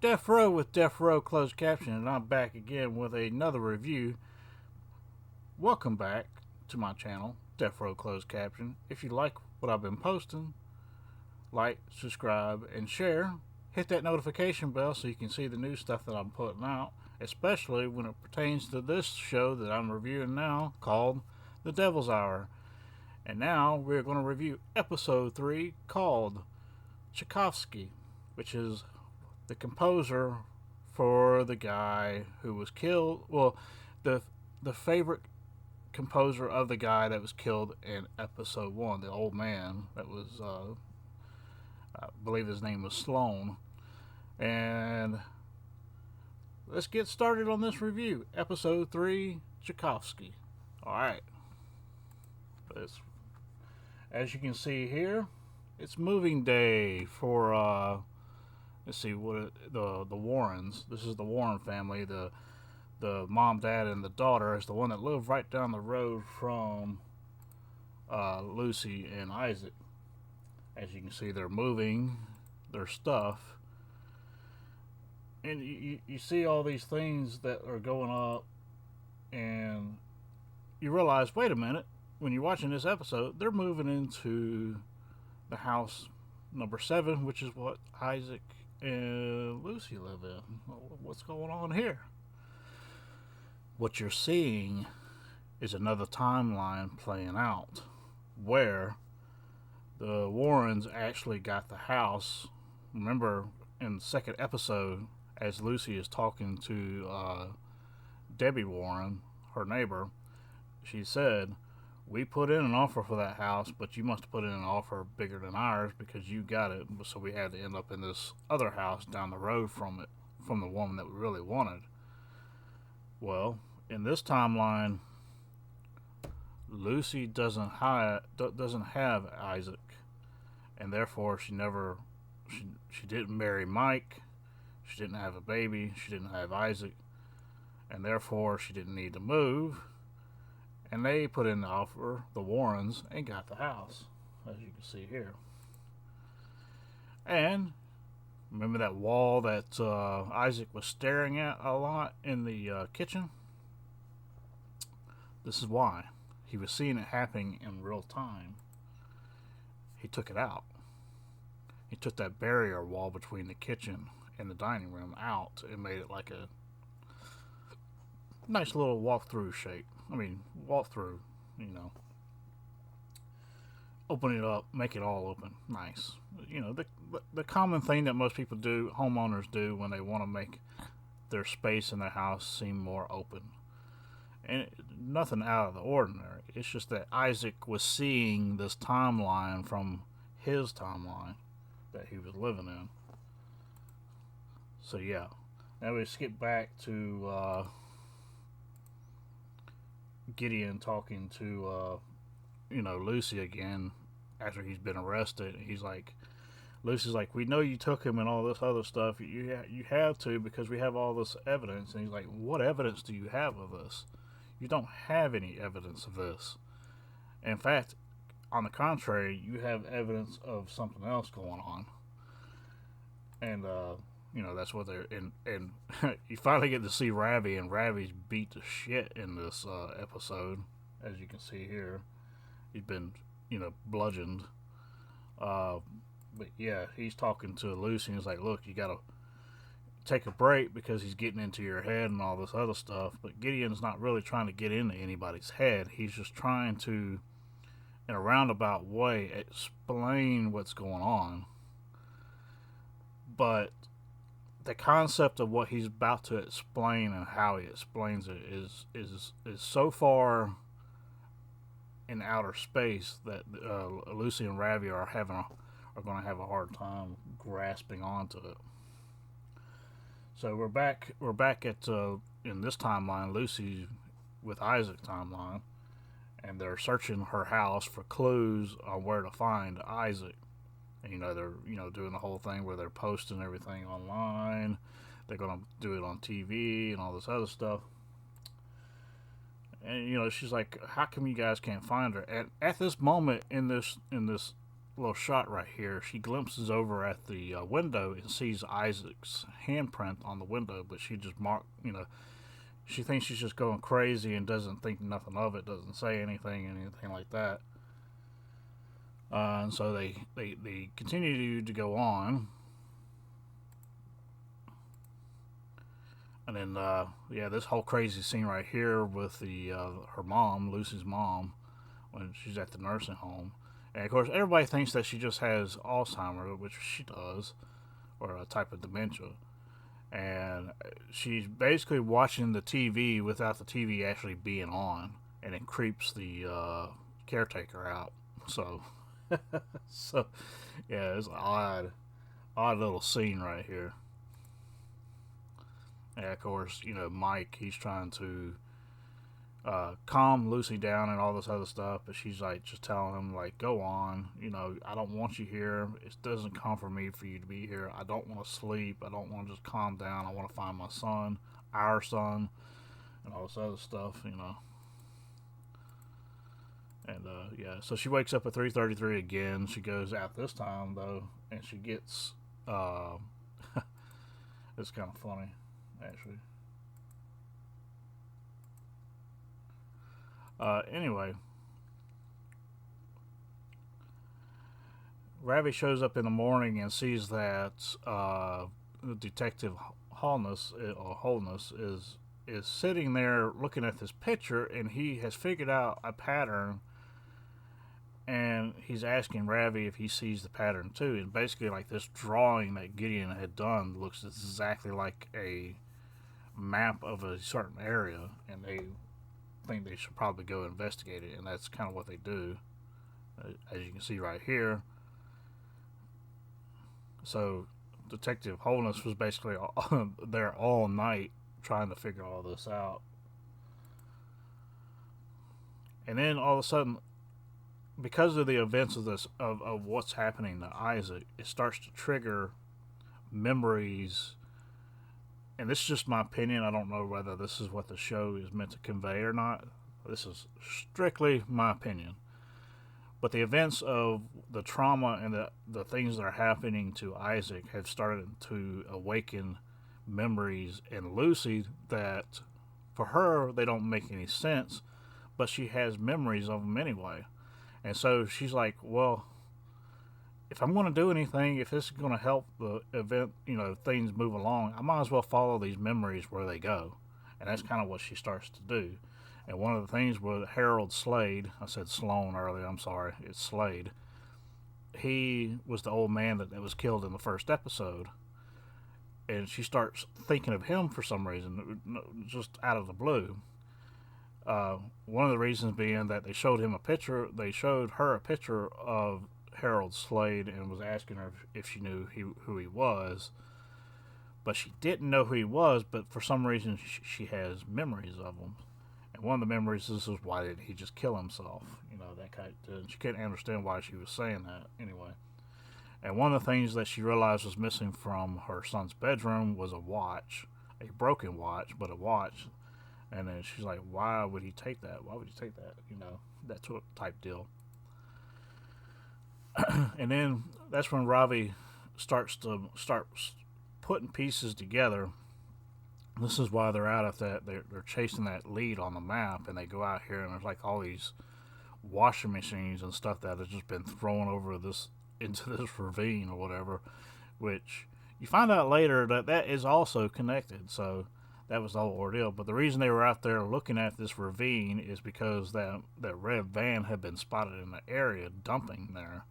Deafrowe with Deafrowe closed caption, and I'm back again with another review. Welcome back to my channel, Deafrowe closed caption. If you like what I've been posting, like, subscribe, and share. Hit that notification bell so you can see the new stuff that I'm putting out, especially when it pertains to this show that I'm reviewing now called The Devil's Hour. And now we're going to review episode 3 called Tchaikovsky, which is the composer for the guy who was killed. Well, the favorite composer of the guy that was killed in episode 1, the old man that was, I believe his name was Sloan. And let's get started on this review. Episode 3, Tchaikovsky. Alright. As you can see here, it's moving day for, let's see, the Warrens. This is the Warren family. The mom, dad, and the daughter is the one that lived right down the road from Lucy and Isaac. As you can see, they're moving their stuff. And you see all these things that are going up, and you realize, wait a minute, when you're watching this episode, they're moving into the house number 7, which is what Isaac and Lucy live in. What's going on here? What you're seeing is another timeline playing out where the Warrens actually got the house. Remember in the second episode, as Lucy is talking to Debbie Warren, her neighbor, she said, "We put in an offer for that house, but you must put in an offer bigger than ours because you got it. So we had to end up in this other house down the road from it, from the woman that we really wanted." Well, in this timeline, Lucy doesn't have Isaac, and therefore she didn't marry Mike. She didn't have a baby. She didn't have Isaac, and therefore she didn't need to move. And they put in the offer, the Warrens, and got the house, as you can see here. And remember that wall that Isaac was staring at a lot in the kitchen? This is why. He was seeing it happening in real time. He took it out. He took that barrier wall between the kitchen and the dining room out and made it like a nice little walk-through shape. Walk-through, open it up, make it all open. Nice. The common thing that most people do, homeowners do, when they want to make their space in their house seem more open. And nothing out of the ordinary. It's just that Isaac was seeing this timeline from his timeline that he was living in. So yeah. Now we skip back to Gideon talking to Lucy again after he's been arrested. Lucy's like, "We know you took him and all this other stuff. You have to because we have all this evidence." And he's like, "What evidence do you have of this? You don't have any evidence of this. In fact, on the contrary, you have evidence of something else going on." And that's what they're in. And you finally get to see Ravi, and Ravi's beat to shit in this episode, as you can see here. He's been, bludgeoned. But yeah, he's talking to Lucy, and he's like, "Look, you gotta take a break because he's getting into your head and all this other stuff." But Gideon's not really trying to get into anybody's head. He's just trying to, in a roundabout way, explain what's going on. But the concept of what he's about to explain and how he explains it is so far in outer space that Lucy and Ravi are going to have a hard time grasping onto it. So we're back at in this timeline, Lucy with Isaac timeline, and they're searching her house for clues on where to find Isaac. And they're doing the whole thing where they're posting everything online. They're gonna do it on TV and all this other stuff. And she's like, "How come you guys can't find her?" And at this moment in this little shot right here, she glimpses over at the window and sees Isaac's handprint on the window, but she just she thinks she's just going crazy and doesn't think nothing of it, doesn't say anything like that. And so they continue to go on. And then, this whole crazy scene right here with her mom, Lucy's mom, when she's at the nursing home. And of course, everybody thinks that she just has Alzheimer's, which she does, or a type of dementia. And she's basically watching the TV without the TV actually being on, and it creeps the caretaker out. So, so yeah, it's an odd little scene right here. And of course, Mike, he's trying to calm Lucy down and all this other stuff, but she's like just telling him like, go on, I don't want you here. It doesn't comfort me for you to be here. I don't want to sleep. I don't want to just calm down. I want to find my son, our son, and all this other stuff. And so she wakes up at 3:33 again. She goes out this time though, and she gets it's kind of funny actually. Anyway, Ravi shows up in the morning and sees that Detective Holness is sitting there looking at this picture, and he has figured out a pattern, and he's asking Ravi if he sees the pattern too. And basically, like, this drawing that Gideon had done looks exactly like a map of a certain area, and they think they should probably go investigate it, and that's kind of what they do, as you can see right here. So Detective Holness was basically there all night trying to figure all this out, and then all of a sudden, because of the events of this of what's happening to Isaac, it starts to trigger memories. And this is just my opinion. I don't know whether this is what the show is meant to convey or not. This is strictly my opinion. But the events of the trauma and the things that are happening to Isaac have started to awaken memories in Lucy that, for her, they don't make any sense, but she has memories of them anyway. And so she's like, well, if I'm going to do anything, if this is going to help the event, things move along, I might as well follow these memories where they go. And that's kind of what she starts to do. And one of the things with Harold Slade, I said Sloan earlier, I'm sorry, it's Slade. He was the old man that was killed in the first episode. And she starts thinking of him for some reason, just out of the blue. One of the reasons being that they showed her a picture of Harold Slade and was asking her if she knew who he was, but she didn't know who he was, but for some reason she has memories of him. And one of the memories is why did he just kill himself, that kind of, she couldn't understand why she was saying that anyway. And one of the things that she realized was missing from her son's bedroom was a watch, a broken watch, but a watch. And then she's like, why would he take that? That type deal. And then that's when Ravi starts putting pieces together. This is why they're out at that. They're chasing that lead on the map, and they go out here, and there's like all these washing machines and stuff that has just been thrown over into this ravine or whatever. Which you find out later that is also connected. So that was the whole ordeal. But the reason they were out there looking at this ravine is because that red van had been spotted in the area dumping there,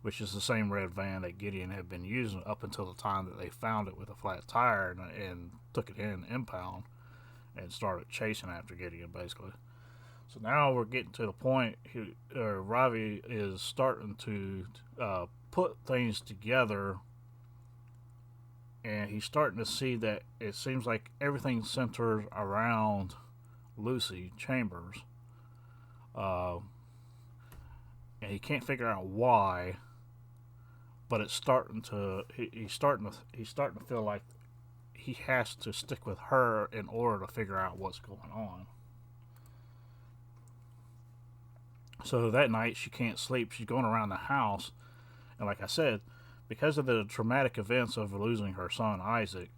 which is the same red van that Gideon had been using up until the time that they found it with a flat tire and took it in impound and started chasing after Gideon, basically. So now we're getting to the point Ravi is starting to put things together, and he's starting to see that it seems like everything centers around Lucy Chambers, and he can't figure out why. But it's starting to he's starting to feel like he has to stick with her in order to figure out what's going on. So that night she can't sleep. She's going around the house And like I said, because of the traumatic events of losing her son Isaac,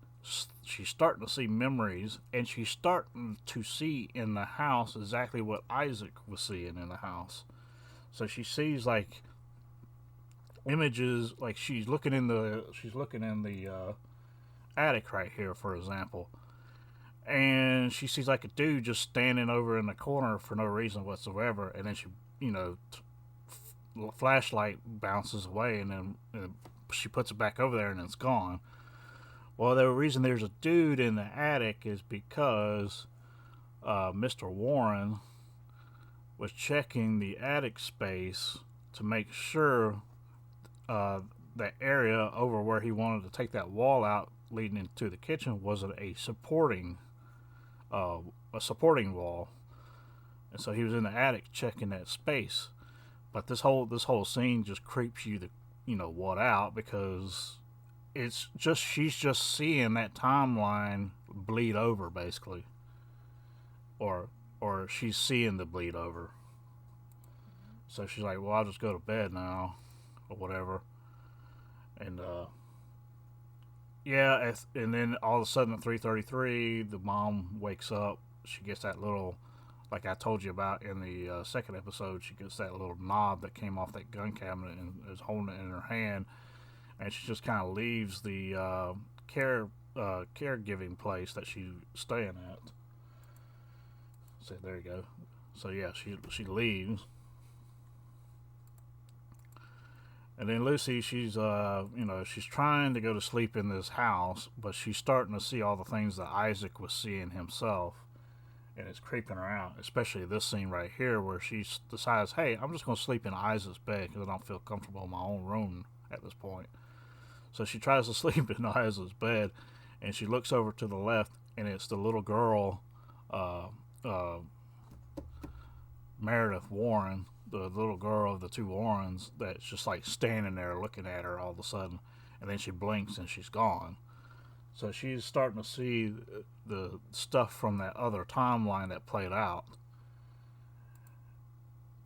she's starting to see memories, and she's starting to see in the house exactly what Isaac was seeing in the house. So she sees like images, like she's looking in the attic right here, for example, and she sees like a dude just standing over in the corner for no reason whatsoever, and then she, you know, flashlight bounces away, and then she puts it back over there, and it's gone. Well, the reason there's a dude in the attic is because Mr. Warren was checking the attic space to make sure that area over where he wanted to take that wall out leading into the kitchen wasn't a supporting wall, and so he was in the attic checking that space. But this whole scene just creeps you the what out, because it's just she's just seeing that timeline bleed over basically, or she's seeing the bleed over. So she's like, well, I'll just go to bed now, or whatever. And yeah, and then all of a sudden at 3:33, the mom wakes up. She gets that little, like I told you about in the second episode, she gets that little knob that came off that gun cabinet and is holding it in her hand, and she just kind of leaves the caregiving place that she's staying at. So there you go. So yeah, she leaves. And then Lucy, she's she's trying to go to sleep in this house, but she's starting to see all the things that Isaac was seeing himself, and it's creeping her out. Especially this scene right here, where she decides, "Hey, I'm just going to sleep in Isaac's bed because I don't feel comfortable in my own room at this point." So she tries to sleep in Isaac's bed, and she looks over to the left, and it's the little girl, Meredith Warren, the little girl of the two Warrens, that's just like standing there looking at her all of a sudden, and then she blinks and she's gone. So she's starting to see the stuff from that other timeline that played out.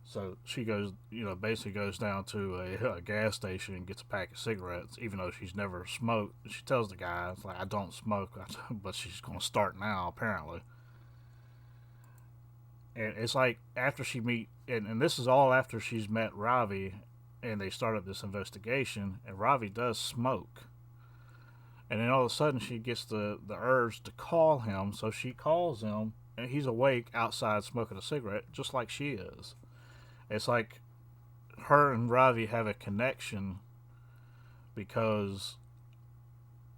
So she goes, basically goes down to a gas station and gets a pack of cigarettes, even though she's never smoked. She tells the guy, it's like, I don't smoke, but she's going to start now, apparently. And it's like after she and this is all after she's met Ravi, and they started this investigation, and Ravi does smoke. And then all of a sudden she gets the urge to call him, so she calls him, and he's awake outside smoking a cigarette, just like she is. It's like her and Ravi have a connection because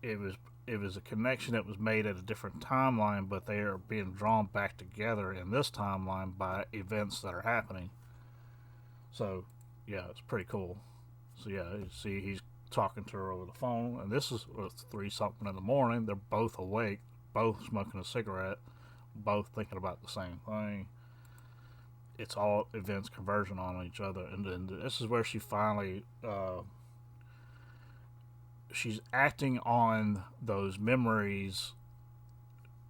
it was a connection that was made at a different timeline, but they are being drawn back together in this timeline by events that are happening. So, yeah, it's pretty cool. So, yeah, you see he's talking to her over the phone, and this is 3-something in the morning. They're both awake, both smoking a cigarette, both thinking about the same thing. It's all events converging on each other, and then this is where she finally she's acting on those memories,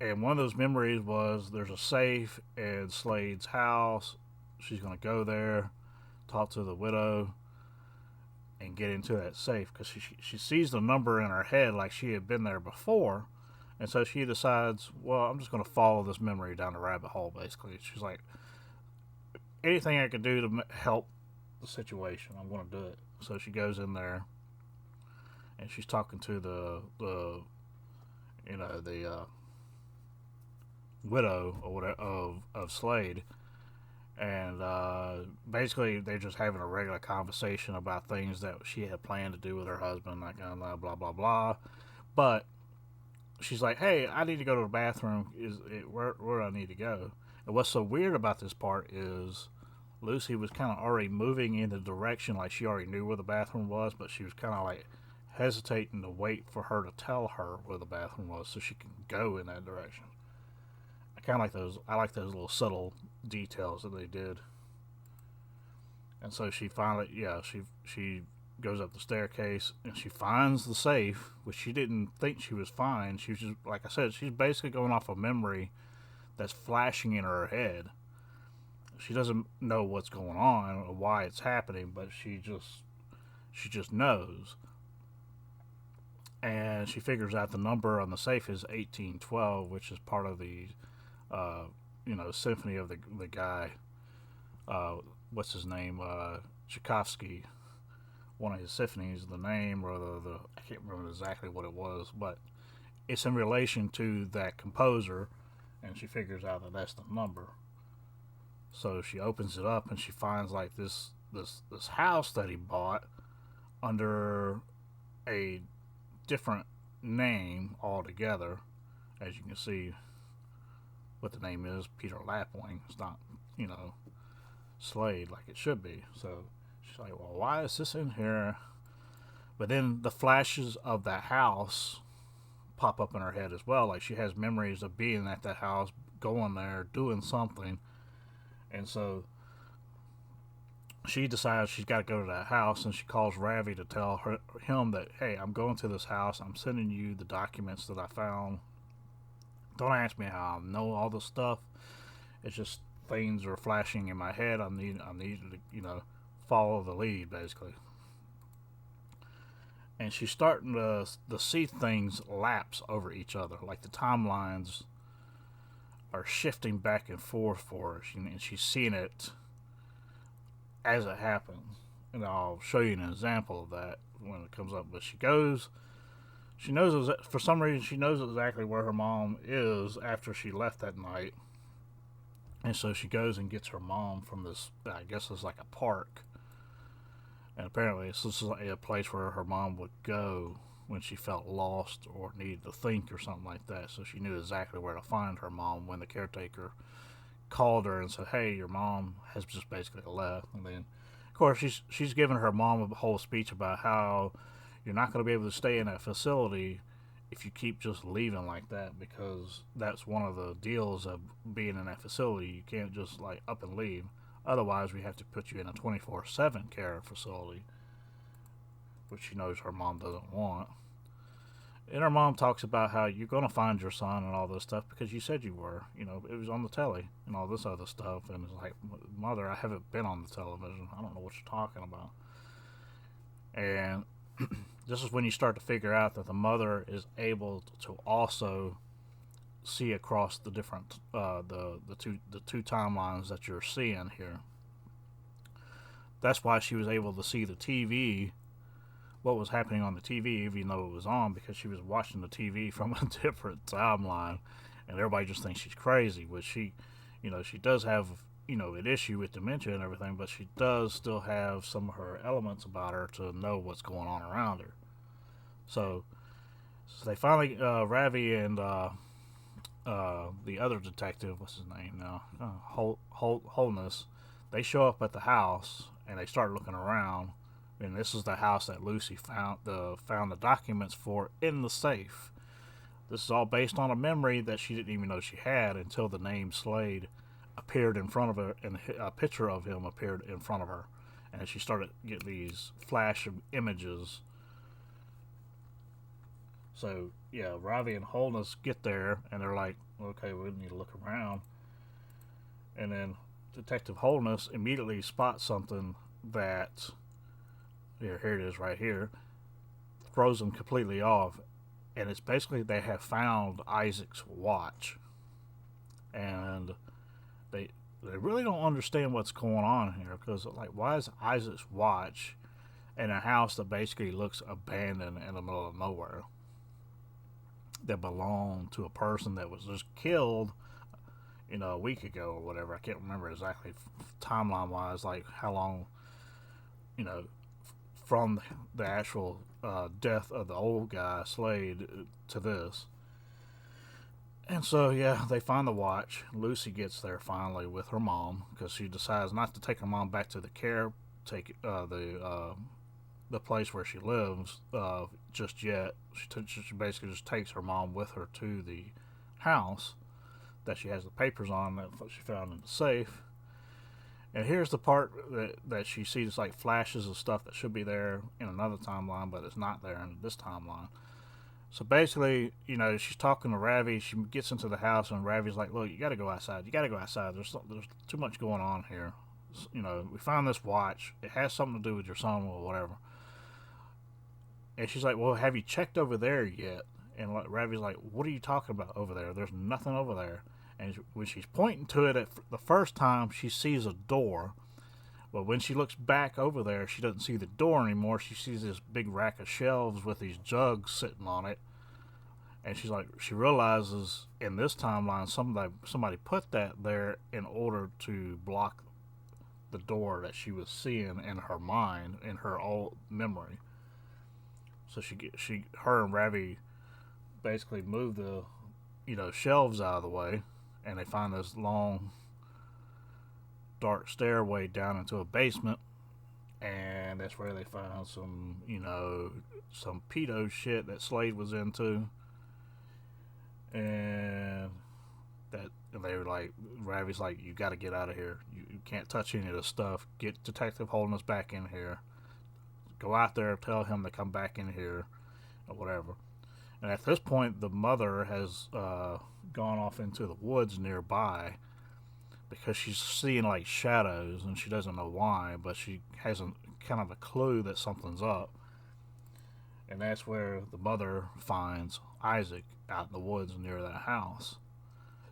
and one of those memories was there's a safe in Slade's house. She's going to go there, talk to the widow, and get into that safe, because she sees the number in her head like she had been there before, and so she decides, well, I'm just going to follow this memory down the rabbit hole, basically. She's like, anything I can do to help the situation, I'm going to do it. So she goes in there, and she's talking to the widow or whatever of Slade, and basically they're just having a regular conversation about things that she had planned to do with her husband, that kind of blah blah blah. But she's like, "Hey, I need to go to the bathroom. Where do I need to go?" And what's so weird about this part is Lucy was kind of already moving in the direction, like she already knew where the bathroom was, but she was kind of like hesitating to wait for her to tell her where the bathroom was so she can go in that direction. I like those little subtle details that they did. And so she finally, she goes up the staircase, and she finds the safe, which she didn't think she was fine. She was just, like I said, she's basically going off a memory that's flashing in her head. She doesn't know what's going on or why it's happening, but She just knows. And she figures out the number on the safe is 1812, which is part of the, symphony of the guy, what's his name, Tchaikovsky. One of his symphonies, the name or the I can't remember exactly what it was, but it's in relation to that composer, and she figures out that that's the number. So she opens it up and she finds like this house that he bought under a different name altogether. As you can see, what the name is, Peter Lapwing. It's not, Slade like it should be. So she's like, well, why is this in here? But then the flashes of that house pop up in her head as well. Like she has memories of being at that house, going there, doing something. And so she decides she's got to go to that house, and she calls Ravi to tell him that, hey, I'm going to this house. I'm sending you the documents that I found. Don't ask me how I know all this stuff. It's just things are flashing in my head. I need to, follow the lead, basically. And she's starting to see things lapse over each other, like the timelines are shifting back and forth for her, and she's seeing it as it happens. And I'll show you an example of that when it comes up. But she knows, for some reason, she knows exactly where her mom is after she left that night. And so she goes and gets her mom from this, I guess it's like a park. And apparently this is like a place where her mom would go when she felt lost or needed to think or something like that. So she knew exactly where to find her mom when the caretaker called her and said, hey, your mom has just basically left. And then, of course, she's giving her mom a whole speech about how you're not going to be able to stay in that facility if you keep just leaving like that, because that's one of the deals of being in that facility. You can't just like up and leave. Otherwise, we have to put you in a 24/7 care facility, which she knows her mom doesn't want. And her mom talks about how you're going to find your son and all this stuff because you said you were. It was on the telly and all this other stuff. And it's like, Mother, I haven't been on the television. I don't know what you're talking about. And this is when you start to figure out that the mother is able to also see across the different the two timelines that you're seeing here. That's why she was able to see the TV, what was happening on the TV, even though it was on, because she was watching the TV from a different timeline, and everybody just thinks she's crazy. Which she does have an issue with dementia and everything, but she does still have some of her elements about her to know what's going on around her. So they finally, Ravi and the other detective, what's his name now, Holness, they show up at the house and they start looking around. And this is the house that Lucy found the documents for in the safe. This is all based on a memory that she didn't even know she had until the name Slade appeared in front of her, and a picture of him appeared in front of her, and she started getting these flash images. So yeah, Ravi and Holness get there, and they're like, okay, we need to look around. And then Detective Holness immediately spots something that, here it is right here, throws them completely off. And it's basically they have found Isaac's watch. And they really don't understand what's going on here, because like, why is Isaac's watch in a house that basically looks abandoned in the middle of nowhere, that belonged to a person that was just killed, a week ago or whatever? I can't remember exactly timeline wise, like how long, from the actual death of the old guy Slade to this. And so yeah, they find the watch. Lucy gets there finally with her mom, because she decides not to take her mom back to the the place where she lives just yet. She basically just takes her mom with her to the house that she has the papers on that she found in the safe. And here's the part that she sees like flashes of stuff that should be there in another timeline, but it's not there in this timeline. So basically, she's talking to Ravi. She gets into the house, and Ravi's like, look, you got to go outside. You got to go outside. There's too much going on here. We found this watch. It has something to do with your son or whatever. And she's like, well, have you checked over there yet? And Ravi's like, what are you talking about over there? There's nothing over there. And when she's pointing to it the first time, she sees a door. But when she looks back over there, she doesn't see the door anymore. She sees this big rack of shelves with these jugs sitting on it. And she's like, she realizes in this timeline, somebody put that there in order to block the door that she was seeing in her mind, in her old memory. So her and Ravi basically move the, shelves out of the way, and they find this long, dark stairway down into a basement, and that's where they found some, some pedo shit that Slade was into, and they were like, Ravi's like, you got to get out of here. You can't touch any of this stuff. Get Detective holding us back in here. Go out there, tell him to come back in here, or whatever. And at this point, the mother has gone off into the woods nearby because she's seeing like shadows, and she doesn't know why, but she has kind of a clue that something's up. And that's where the mother finds Isaac out in the woods near that house.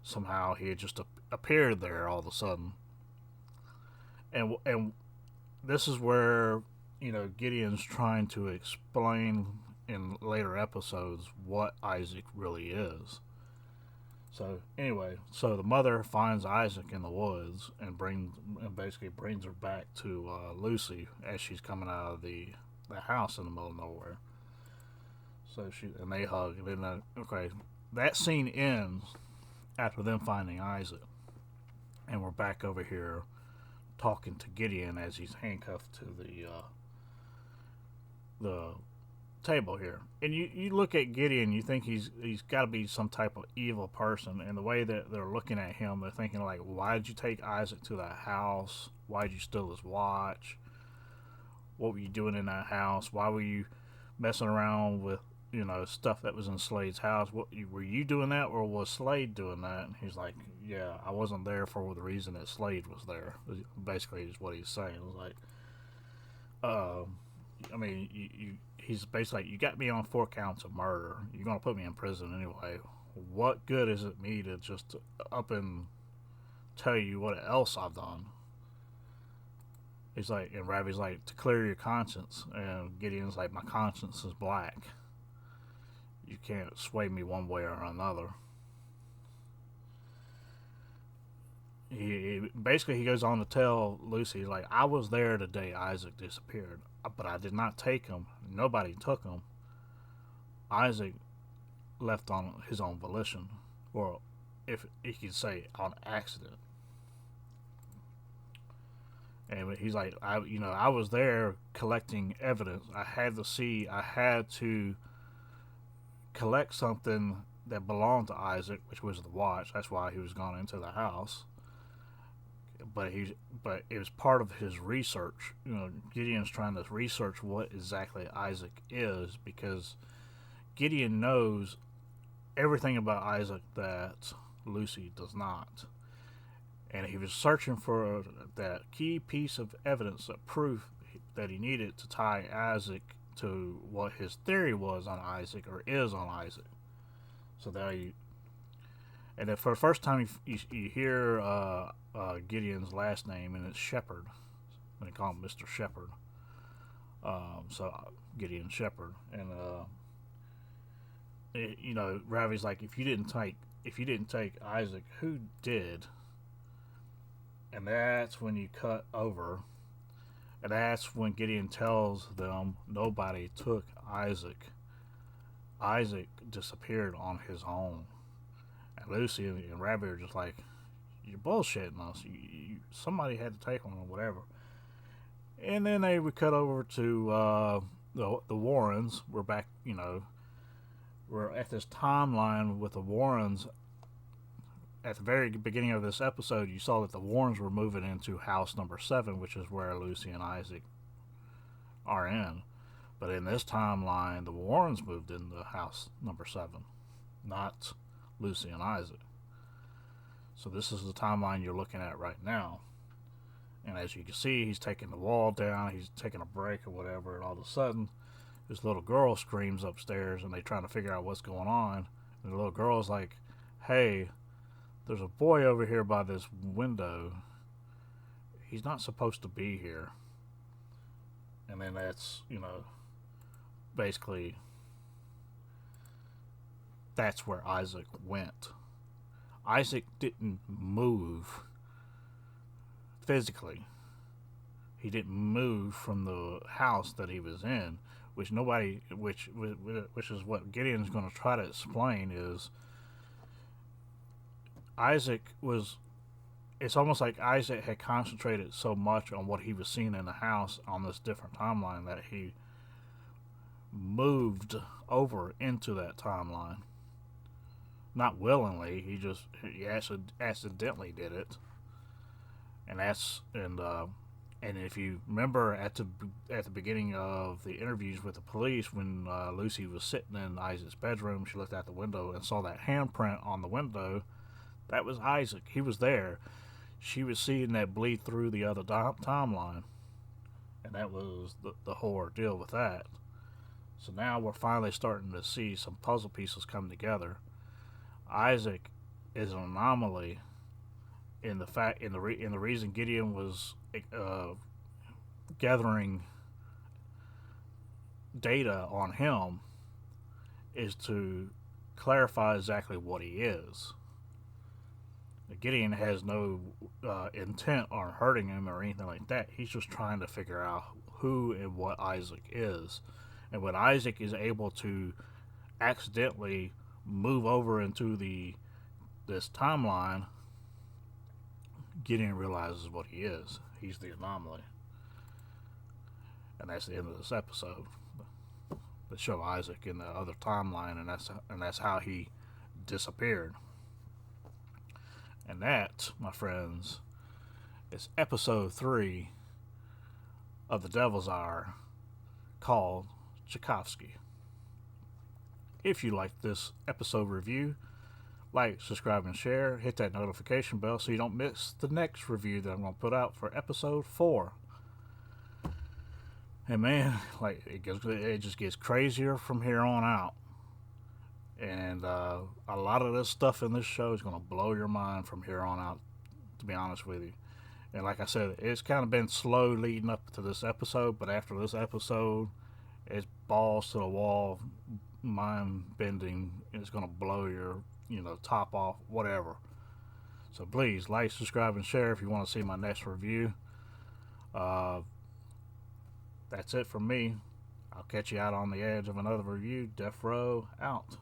Somehow he had just appeared there all of a sudden. And this is where, Gideon's trying to explain in later episodes what Isaac really is. So anyway, the mother finds Isaac in the woods and basically brings her back to Lucy as she's coming out of the house in the middle of nowhere. So they hug, and then that scene ends after them finding Isaac, and we're back over here talking to Gideon as he's handcuffed to the table here. And you look at Gideon, you think he's got to be some type of evil person, and the way that they're looking at him, they're thinking like, why did you take Isaac to that house? Why did you steal his watch? What were you doing in that house? Why were you messing around with stuff that was in Slade's house? Were you doing that, or was Slade doing that? And he's like, yeah, I wasn't there for the reason that Slade was there. Basically, is what he's saying. It was like, he's basically like, you got me on 4 counts of murder. You're gonna put me in prison anyway. What good is it me to just up and tell you what else I've done? He's like, and Ravi's like, to clear your conscience. And Gideon's like, my conscience is black. You can't sway me one way or another. He goes on to tell Lucy, like, I was there the day Isaac disappeared, but I did not take him. Nobody took him. Isaac left on his own volition, or if you could say, on accident. And he's like, I was there collecting evidence. I had to collect something that belonged to Isaac, which was the watch. That's why he was gone into the house. But it was part of his research. Gideon's trying to research what exactly Isaac is, because Gideon knows everything about Isaac that Lucy does not. And he was searching for that key piece of evidence, that proof that he needed to tie Isaac to what his theory was on Isaac, or is on Isaac. So and then for the first time you hear Gideon's last name, and it's Shepherd. They call him Mr. Shepherd. So Gideon Shepherd, and Ravi's like, if you didn't take Isaac, who did? And that's when you cut over. And that's when Gideon tells them nobody took Isaac. Isaac disappeared on his own. And Lucy and Ravi are just like, you're bullshitting us. Somebody had to take him, or whatever. And then they would cut over to the Warrens. We're back, we're at this timeline with the Warrens. At the very beginning of this episode, you saw that the Warrens were moving into house number 7, which is where Lucy and Isaac are in. But in this timeline, the Warrens moved into house number 7, not Lucy and Isaac. So this is the timeline you're looking at right now. And as you can see, he's taking the wall down, he's taking a break or whatever, and all of a sudden, this little girl screams upstairs, and they trying to figure out what's going on. And the little girl's like, "Hey, there's a boy over here by this window. He's not supposed to be here." And then that's, basically that's where Isaac went. Isaac didn't move physically. He didn't move from the house that he was in, which is what Gideon's going to try to explain. Is Isaac was it's almost like Isaac had concentrated so much on what he was seeing in the house on this different timeline that he moved over into that timeline. Not willingly, he accidentally did it. And and if you remember at the beginning of the interviews with the police, when Lucy was sitting in Isaac's bedroom, she looked out the window and saw that handprint on the window. That was Isaac. He was there. She was seeing that bleed through the other timeline, and that was the whole ordeal with that. So now we're finally starting to see some puzzle pieces come together. Isaac is an anomaly in the reason Gideon was gathering data on him is to clarify exactly what he is. Gideon has no intent on hurting him or anything like that. He's just trying to figure out who and what Isaac is. And when Isaac is able to accidentally move over into this timeline, Gideon realizes what he is. He's the anomaly. And that's the end of this episode. They show Isaac in the other timeline, and that's how he disappeared. And that, my friends, is episode 3 of The Devil's Hour, called Tchaikovsky. If you like this episode review, like, subscribe, and share. Hit that notification bell so you don't miss the next review that I'm going to put out for episode 4. And man, it just gets crazier from here on out. And a lot of this stuff in this show is going to blow your mind from here on out, to be honest with you. And like I said, it's kind of been slow leading up to this episode, but after this episode, it's balls to the wall, mind bending. It's going to blow your, top off, whatever. So please like, subscribe, and share if you want to see my next review. That's it from me. I'll catch you out on the edge of another review. Deafrowe out.